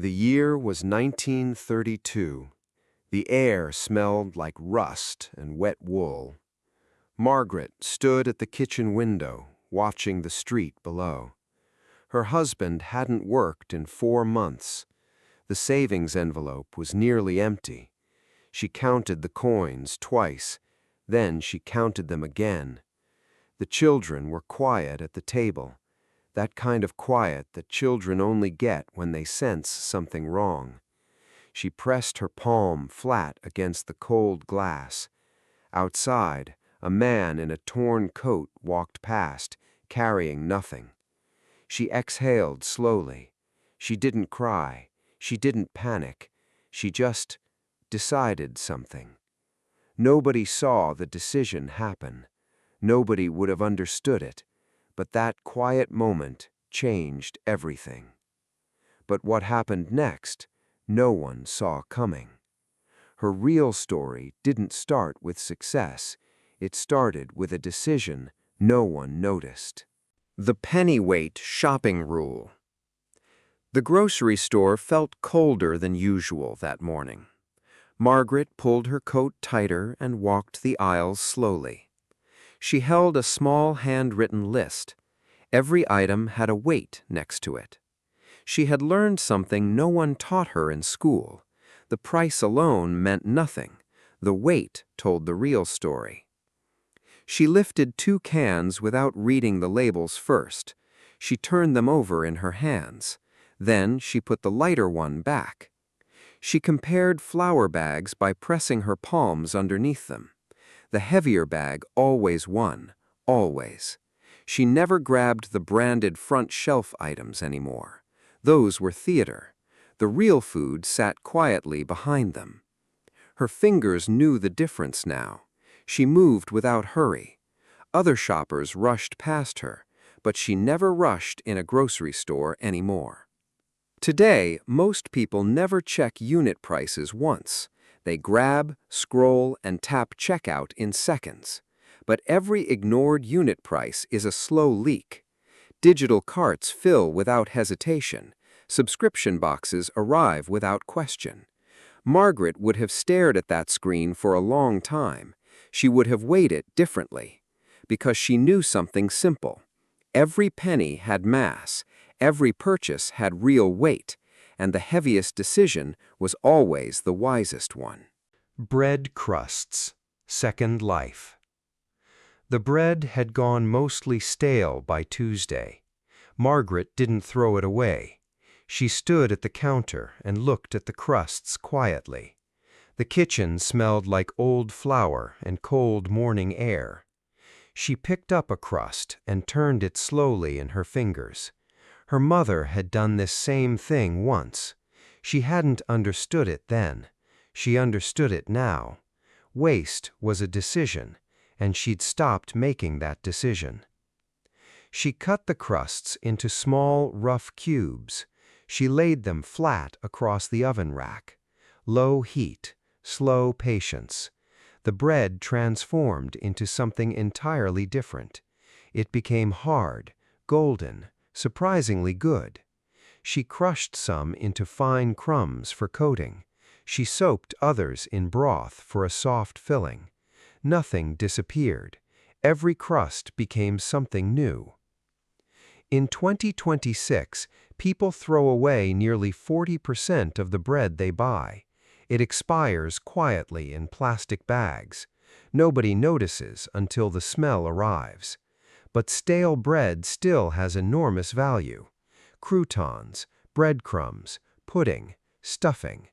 The year was 1932. The air smelled like rust and wet wool. Margaret stood at the kitchen window, watching the street below. Her husband hadn't worked in 4 months. The savings envelope was nearly empty. She counted the coins twice, then she counted them again. The children were quiet at the table, that kind of quiet that children only get when they sense something wrong. She pressed her palm flat against the cold glass. Outside, a man in a torn coat walked past, carrying nothing. She exhaled slowly. She didn't cry. She didn't panic. She just decided something. Nobody saw the decision happen. Nobody would have understood it, but that quiet moment changed everything. But what happened next, no one saw coming. Her real story didn't start with success. It started with a decision no one noticed. The Pennyweight shopping rule. The grocery store felt colder than usual that morning. Margaret pulled her coat tighter and walked the aisles slowly. She held a small handwritten list. Every item had a weight next to it. She had learned something no one taught her in school. The price alone meant nothing. The weight told the real story. She lifted 2 cans without reading the labels first. She turned them over in her hands. Then she put the lighter one back. She compared flour bags by pressing her palms underneath them. The heavier bag always won, always. She never grabbed the branded front shelf items anymore. Those were theater. The real food sat quietly behind them. Her fingers knew the difference now. She moved without hurry. Other shoppers rushed past her, but she never rushed in a grocery store anymore. Today, most people never check unit prices once. They grab, scroll, and tap checkout in seconds. But every ignored unit price is a slow leak. Digital carts fill without hesitation. Subscription boxes arrive without question. Margaret would have stared at that screen for a long time. She would have weighed it differently. Because she knew something simple. Every penny had mass. Every purchase had real weight, and the heaviest decision was always the wisest one. Bread crusts, second life. The bread had gone mostly stale by Tuesday. Margaret didn't throw it away. She stood at the counter and looked at the crusts quietly. The kitchen smelled like old flour and cold morning air. She picked up a crust and turned it slowly in her fingers. Her mother had done this same thing once. She hadn't understood it then. She understood it now. Waste was a decision, and she'd stopped making that decision. She cut the crusts into small, rough cubes. She laid them flat across the oven rack. Low heat, slow patience. The bread transformed into something entirely different. It became hard, golden, surprisingly good. She crushed some into fine crumbs for coating. She soaked others in broth for a soft filling. Nothing disappeared. Every crust became something new. In 2026, people throw away nearly 40% of the bread they buy. It expires quietly in plastic bags. Nobody notices until the smell arrives. But stale bread still has enormous value. Croutons, breadcrumbs, pudding, stuffing.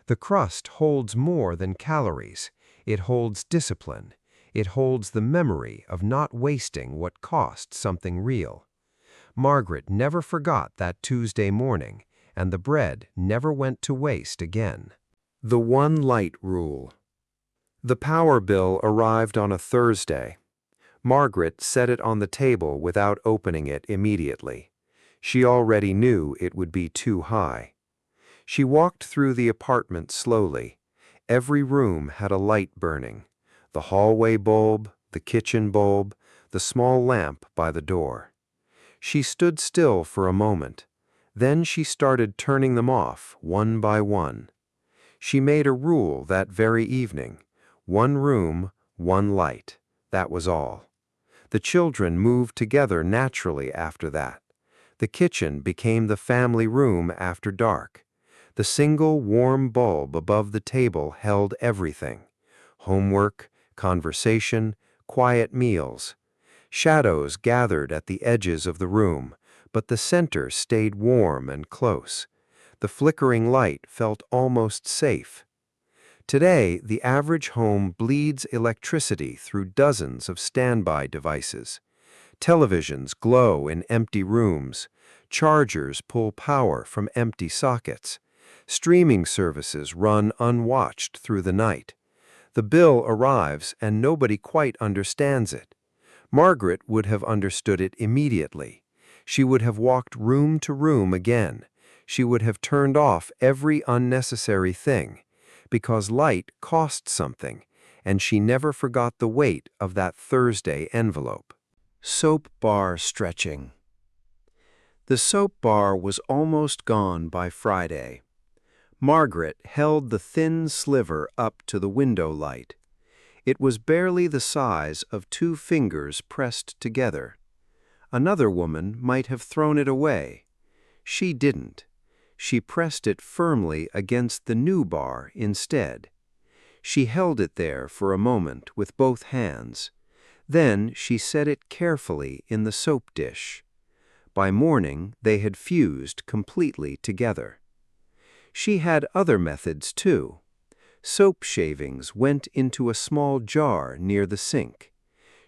The crust holds more than calories. It holds discipline. It holds the memory of not wasting what cost something real. Margaret never forgot that Tuesday morning, and the bread never went to waste again. The one light rule. The power bill arrived on a Thursday. Margaret set it on the table without opening it immediately. She already knew it would be too high. She walked through the apartment slowly. Every room had a light burning. The hallway bulb, the kitchen bulb, the small lamp by the door. She stood still for a moment. Then she started turning them off, one by one. She made a rule that very evening. One room, one light. That was all. The children moved together naturally after that. The kitchen became the family room after dark. The single warm bulb above the table held everything: homework, conversation, quiet meals. Shadows gathered at the edges of the room, but the center stayed warm and close. The flickering light felt almost safe. Today, the average home bleeds electricity through dozens of standby devices. Televisions glow in empty rooms. Chargers pull power from empty sockets. Streaming services run unwatched through the night. The bill arrives and nobody quite understands it. Margaret would have understood it immediately. She would have walked room to room again. She would have turned off every unnecessary thing, because light cost something, and she never forgot the weight of that Thursday envelope. Soap bar stretching. The soap bar was almost gone by Friday. Margaret held the thin sliver up to the window light. It was barely the size of 2 fingers pressed together. Another woman might have thrown it away. She didn't. She pressed it firmly against the new bar instead. She held it there for a moment with both hands. Then she set it carefully in the soap dish. By morning, they had fused completely together. She had other methods, too. Soap shavings went into a small jar near the sink.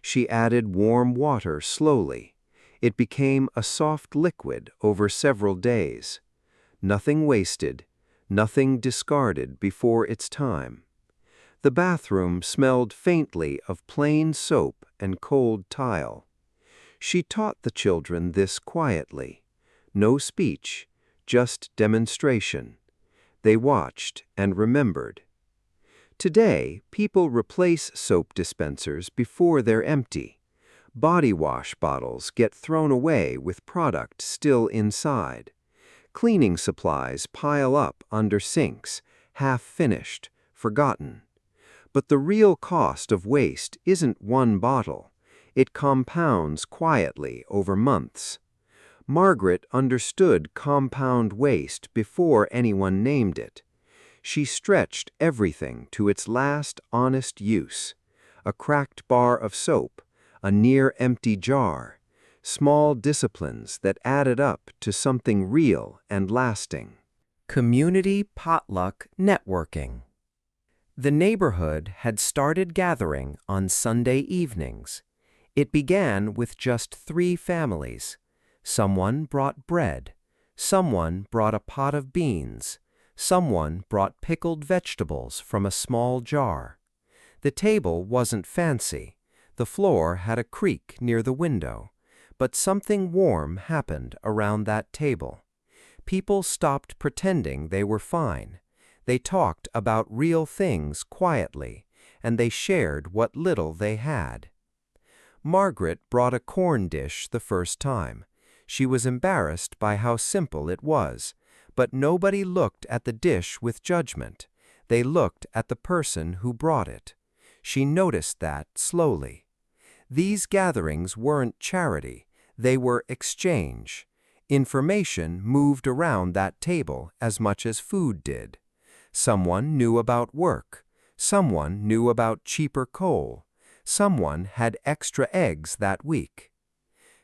She added warm water slowly. It became a soft liquid over several days. Nothing wasted, nothing discarded before its time. The bathroom smelled faintly of plain soap and cold tile. She taught the children this quietly. No speech, just demonstration. They watched and remembered. Today, people replace soap dispensers before they're empty. Body wash bottles get thrown away with product still inside. Cleaning supplies pile up under sinks, half-finished, forgotten. But the real cost of waste isn't one bottle. It compounds quietly over months. Margaret understood compound waste before anyone named it. She stretched everything to its last honest use. A cracked bar of soap, a near-empty jar, small disciplines that added up to something real and lasting. Community potluck networking. The neighborhood had started gathering on Sunday evenings. It began with just 3 families. Someone brought bread. Someone brought a pot of beans. Someone brought pickled vegetables from a small jar. The table wasn't fancy. The floor had a creak near the window. But something warm happened around that table. People stopped pretending they were fine. They talked about real things quietly, and they shared what little they had. Margaret brought a corn dish the first time. She was embarrassed by how simple it was, but nobody looked at the dish with judgment. They looked at the person who brought it. She noticed that slowly. These gatherings weren't charity, they were exchange. Information moved around that table as much as food did. Someone knew about work. Someone knew about cheaper coal. Someone had extra eggs that week.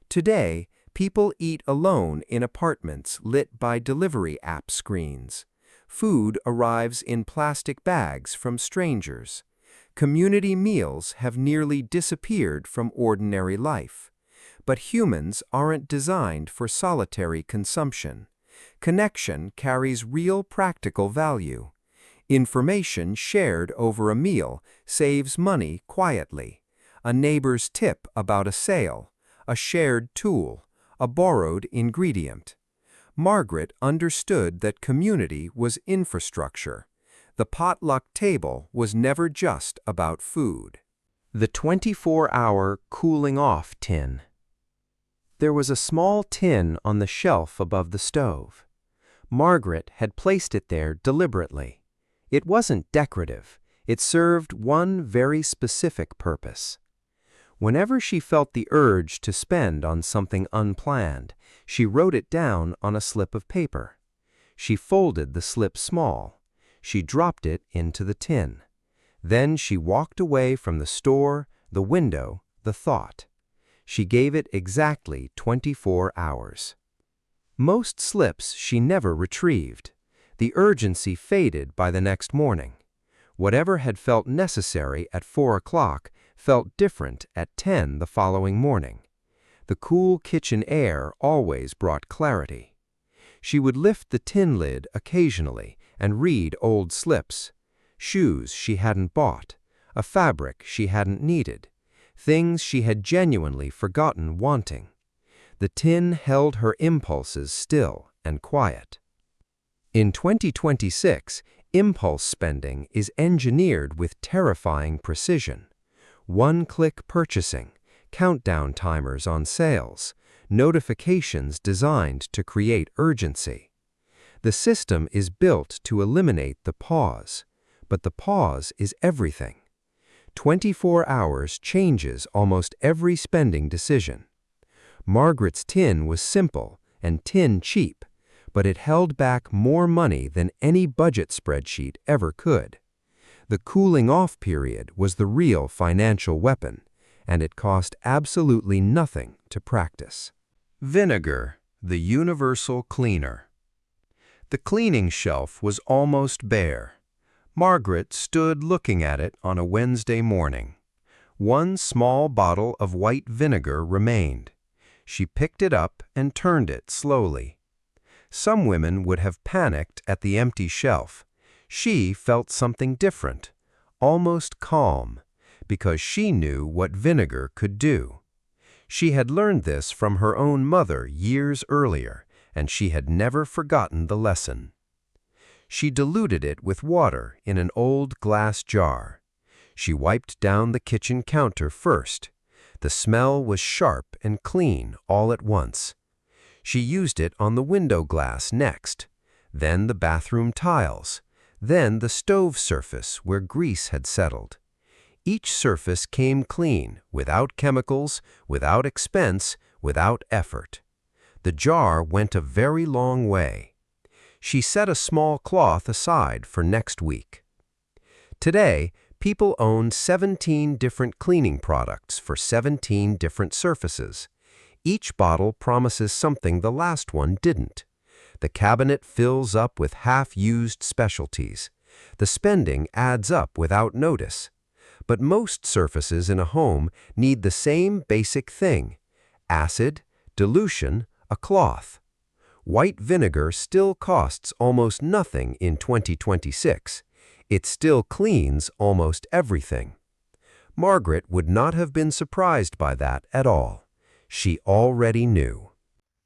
Today, people eat alone in apartments lit by delivery app screens. Food arrives in plastic bags from strangers. Community meals have nearly disappeared from ordinary life. But humans aren't designed for solitary consumption. Connection carries real practical value. Information shared over a meal saves money quietly. A neighbor's tip about a sale, a shared tool, a borrowed ingredient. Margaret understood that community was infrastructure. The potluck table was never just about food. The 24-hour cooling off tin. There was a small tin on the shelf above the stove. Margaret had placed it there deliberately. It wasn't decorative. It served one very specific purpose. Whenever she felt the urge to spend on something unplanned, she wrote it down on a slip of paper. She folded the slip small. She dropped it into the tin. Then she walked away from the store, the window, the thought. She gave it exactly 24 hours. Most slips she never retrieved. The urgency faded by the next morning. Whatever had felt necessary at 4 o'clock felt different at 10 the following morning. The cool kitchen air always brought clarity. She would lift the tin lid occasionally and read old slips. Shoes she hadn't bought, a fabric she hadn't needed, things she had genuinely forgotten wanting. The tin held her impulses still and quiet. In 2026, impulse spending is engineered with terrifying precision. One-click purchasing, countdown timers on sales, notifications designed to create urgency. The system is built to eliminate the pause, but the pause is everything. 24 hours changes almost every spending decision. Margaret's tin was simple and tin cheap, but it held back more money than any budget spreadsheet ever could. The cooling-off period was the real financial weapon, and it cost absolutely nothing to practice. Vinegar, the universal cleaner. The cleaning shelf was almost bare. Margaret stood looking at it on a Wednesday morning. One small bottle of white vinegar remained. She picked it up and turned it slowly. Some women would have panicked at the empty shelf. She felt something different, almost calm, because she knew what vinegar could do. She had learned this from her own mother years earlier, and she had never forgotten the lesson. She diluted it with water in an old glass jar. She wiped down the kitchen counter first. The smell was sharp and clean all at once. She used it on the window glass next, then the bathroom tiles, then the stove surface where grease had settled. Each surface came clean, without chemicals, without expense, without effort. The jar went a very long way. She set a small cloth aside for next week. Today, people own 17 different cleaning products for 17 different surfaces. Each bottle promises something the last one didn't. The cabinet fills up with half-used specialties. The spending adds up without notice. But most surfaces in a home need the same basic thing: acid, dilution, a cloth. White vinegar still costs almost nothing in 2026. It still cleans almost everything. Margaret would not have been surprised by that at all. She already knew.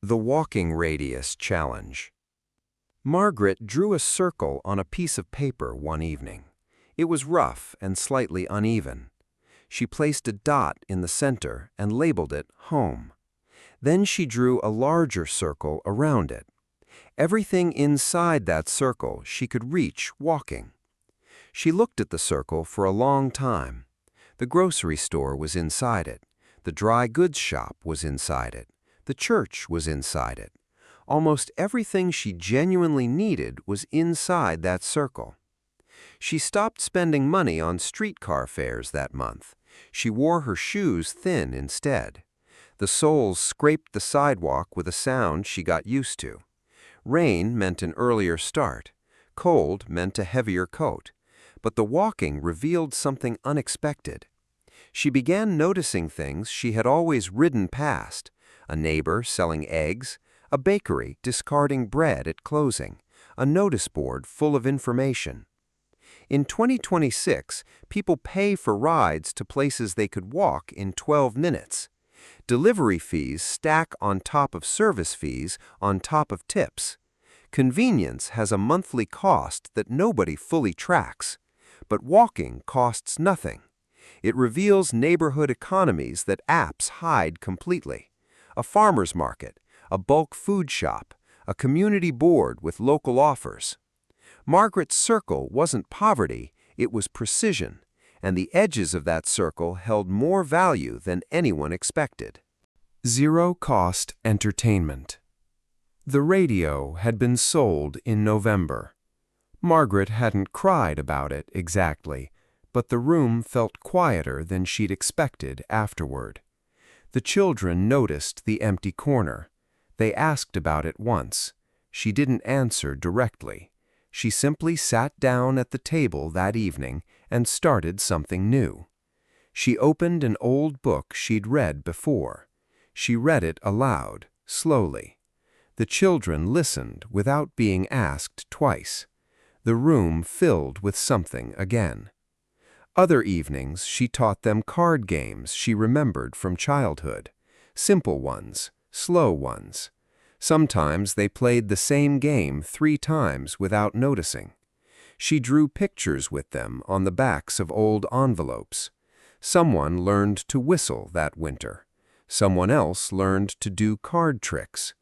The Walking Radius Challenge. Margaret drew a circle on a piece of paper one evening. It was rough and slightly uneven. She placed a dot in the center and labeled it Home. Then she drew a larger circle around it. Everything inside that circle she could reach walking. She looked at the circle for a long time. The grocery store was inside it. The dry goods shop was inside it. The church was inside it. Almost everything she genuinely needed was inside that circle. She stopped spending money on streetcar fares that month. She wore her shoes thin instead. The soles scraped the sidewalk with a sound she got used to. Rain meant an earlier start. Cold meant a heavier coat. But the walking revealed something unexpected. She began noticing things she had always ridden past: a neighbor selling eggs, a bakery discarding bread at closing, a notice board full of information. In 2026, people pay for rides to places they could walk in 12 minutes. Delivery fees stack on top of service fees on top of tips. Convenience has a monthly cost that nobody fully tracks. But walking costs nothing. It reveals neighborhood economies that apps hide completely. a farmer's market, a bulk food shop, a community board with local offers. Margaret's circle wasn't poverty, it was precision, and the edges of that circle held more value than anyone expected. Zero-cost entertainment. The radio had been sold in November. Margaret hadn't cried about it exactly, but the room felt quieter than she'd expected afterward. The children noticed the empty corner. They asked about it once. She didn't answer directly. She simply sat down at the table that evening and started something new. She opened an old book she'd read before. She read it aloud, slowly. The children listened without being asked twice. The room filled with something again. Other evenings she taught them card games she remembered from childhood. Simple ones, slow ones. Sometimes they played the same game 3 times without noticing. She drew pictures with them on the backs of old envelopes. Someone learned to whistle that winter. Someone else learned to do card tricks.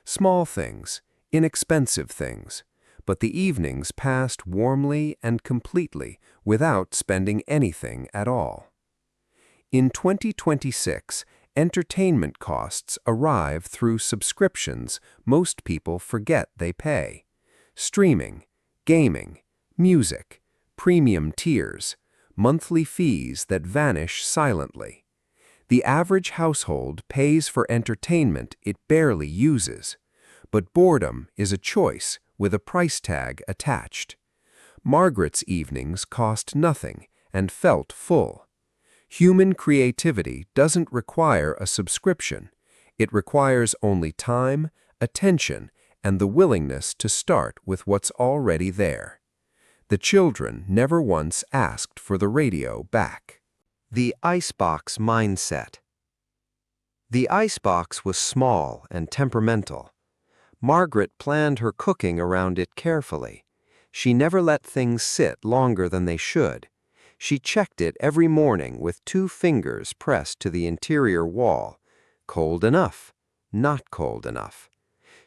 Small things, inexpensive things, but the evenings passed warmly and completely without spending anything at all. In 2026, entertainment costs arrive through subscriptions most people forget they pay. Streaming, gaming, music, premium tiers, monthly fees that vanish silently. The average household pays for entertainment it barely uses, but boredom is a choice with a price tag attached. Margaret's evenings cost nothing and felt full. Human creativity doesn't require a subscription. It requires only time, attention, and the willingness to start with what's already there. The children never once asked for the radio back. The icebox mindset. The icebox was small and temperamental. Margaret planned her cooking around it carefully. She never let things sit longer than they should. She checked it every morning with 2 fingers pressed to the interior wall. Cold enough, not cold enough.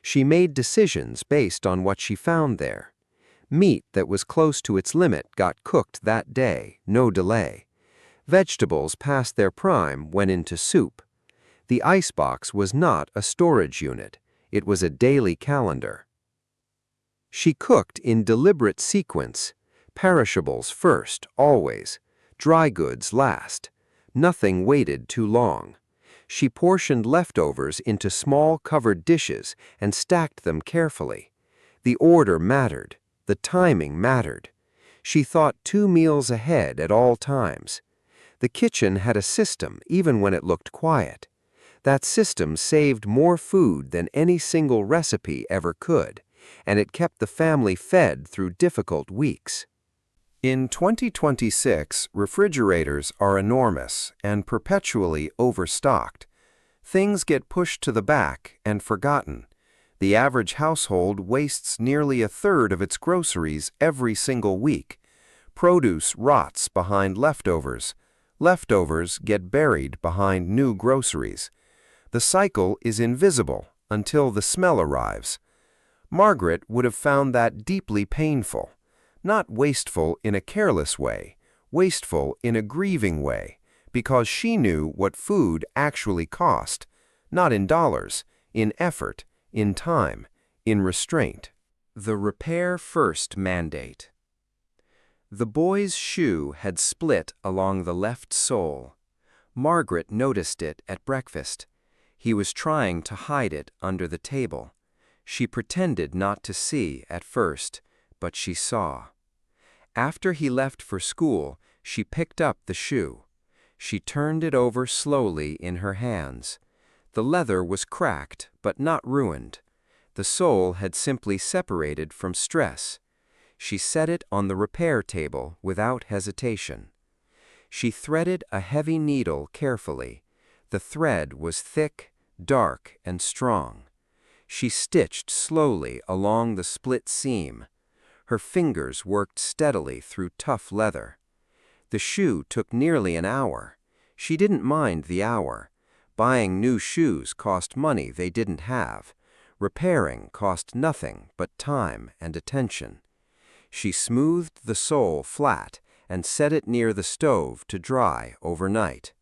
She made decisions based on what she found there. Meat that was close to its limit got cooked that day, no delay. Vegetables past their prime went into soup. The icebox was not a storage unit. It was a daily calendar. She cooked in deliberate sequence. Perishables first, always. Dry goods last. Nothing waited too long. She portioned leftovers into small covered dishes and stacked them carefully. The order mattered. The timing mattered. She thought 2 meals ahead at all times. The kitchen had a system even when it looked quiet. That system saved more food than any single recipe ever could, and it kept the family fed through difficult weeks. In 2026, refrigerators are enormous and perpetually overstocked. Things get pushed to the back and forgotten. The average household wastes nearly 1/3 of its groceries every single week. Produce rots behind leftovers. Leftovers get buried behind new groceries. The cycle is invisible until the smell arrives. Margaret would have found that deeply painful. Not wasteful in a careless way, wasteful in a grieving way, because she knew what food actually cost, not in dollars, in effort, in time, in restraint. The Repair First mandate. The boy's shoe had split along the left sole. Margaret noticed it at breakfast. He was trying to hide it under the table. She pretended not to see at first, but she saw. After he left for school, she picked up the shoe. She turned it over slowly in her hands. The leather was cracked, but not ruined. The sole had simply separated from stress. She set it on the repair table without hesitation. She threaded a heavy needle carefully. The thread was thick, dark, and strong. She stitched slowly along the split seam. Her fingers worked steadily through tough leather. The shoe took nearly an hour. She didn't mind the hour. Buying new shoes cost money they didn't have. Repairing cost nothing but time and attention. She smoothed the sole flat and set it near the stove to dry overnight.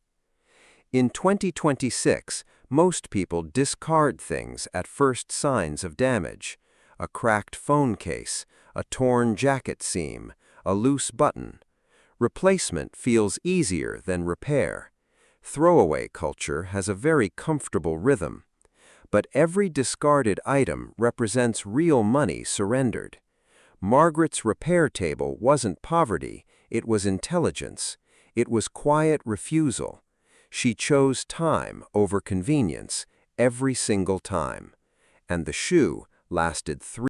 In 2026, most people discard things at first signs of damage: a cracked phone case, a torn jacket seam, a loose button. Replacement feels easier than repair. Throwaway culture has a very comfortable rhythm. But every discarded item represents real money surrendered. Margaret's repair table wasn't poverty, it was intelligence. It was quiet refusal. She chose time over convenience every single time. And the shoe lasted 3